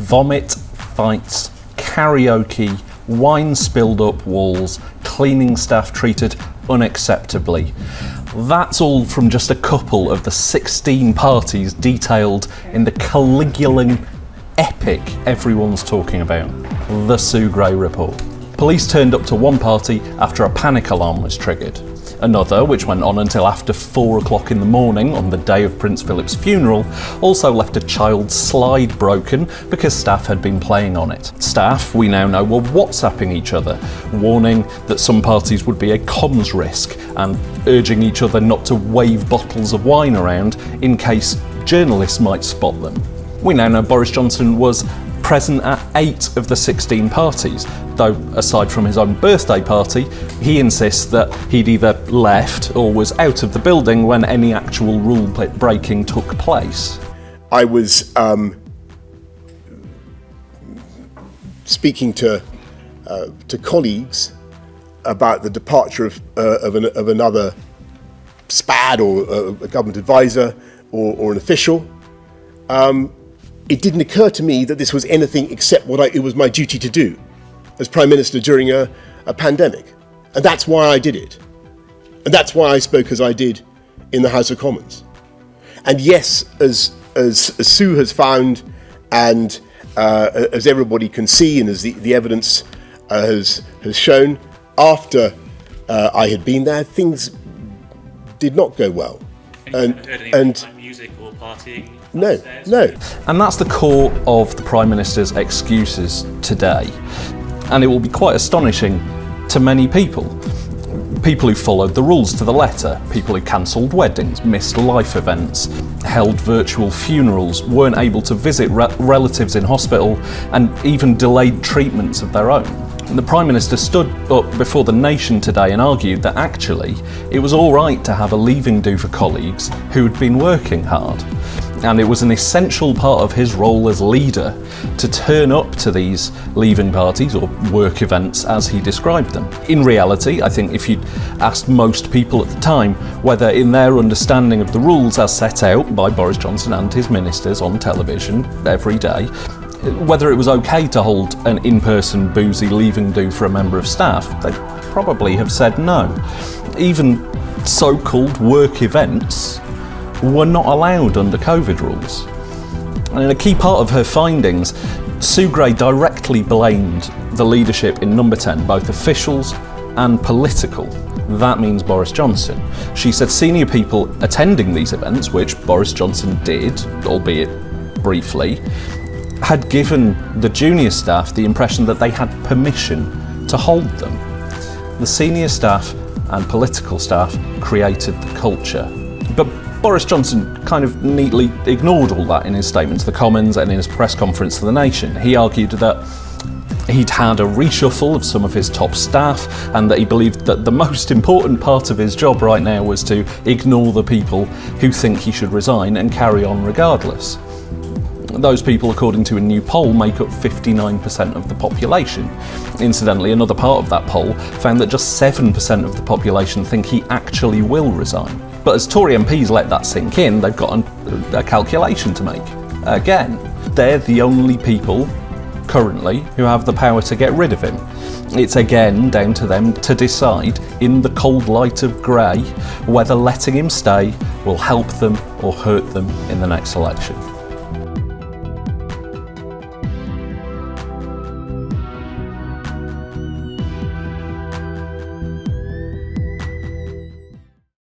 vomit, fights, karaoke, wine spilled up walls, cleaning staff treated unacceptably. That's all from just a couple of the 16 parties detailed in the Caligula's epic everyone's talking about, the Sue Gray report. Police turned up to one party after a panic alarm was triggered. Another, which went on until after 4 o'clock in the morning on the day of Prince Philip's funeral, also left a child's slide broken because staff had been playing on it. Staff, we now know, were WhatsApping each other, warning that some parties would be a comms risk and urging each other not to wave bottles of wine around in case journalists might spot them. We now know Boris Johnson was present at 8 of the 16 parties, though aside from his own birthday party, he insists that he'd either left or was out of the building when any actual rule breaking took place. I was speaking to colleagues about the departure of another SPAD or a government advisor or an official. It didn't occur to me that this was anything except what it was my duty to do as Prime Minister during a pandemic. And that's why I did it. And that's why I spoke as I did in the House of Commons. And yes, as Sue has found, and as everybody can see, and as the evidence has shown, after I had been there, things did not go well. And music or partying? No. And that's the core of the Prime Minister's excuses today. And it will be quite astonishing to many people. People who followed the rules to the letter, people who cancelled weddings, missed life events, held virtual funerals, weren't able to visit relatives in hospital, and even delayed treatments of their own. The Prime Minister stood up before the nation today and argued that actually it was all right to have a leaving do for colleagues who had been working hard. And it was an essential part of his role as leader to turn up to these leaving parties or work events as he described them. In reality, I think if you'd asked most people at the time whether in their understanding of the rules as set out by Boris Johnson and his ministers on television every day, whether it was okay to hold an in-person boozy leaving do for a member of staff, they'd probably have said no. Even so-called work events were not allowed under COVID rules. And in a key part of her findings, Sue Gray directly blamed the leadership in Number 10, both officials and political. That means Boris Johnson. She said senior people attending these events, which Boris Johnson did, albeit briefly, had given the junior staff the impression that they had permission to hold them. The senior staff and political staff created the culture. But Boris Johnson kind of neatly ignored all that in his statement to the Commons and in his press conference to the nation. He argued that he'd had a reshuffle of some of his top staff and that he believed that the most important part of his job right now was to ignore the people who think he should resign and carry on regardless. Those people, according to a new poll, make up 59% of the population. Incidentally, another part of that poll found that just 7% of the population think he actually will resign. But as Tory MPs let that sink in, they've got a calculation to make. Again, they're the only people currently who have the power to get rid of him. It's again down to them to decide, in the cold light of grey, whether letting him stay will help them or hurt them in the next election.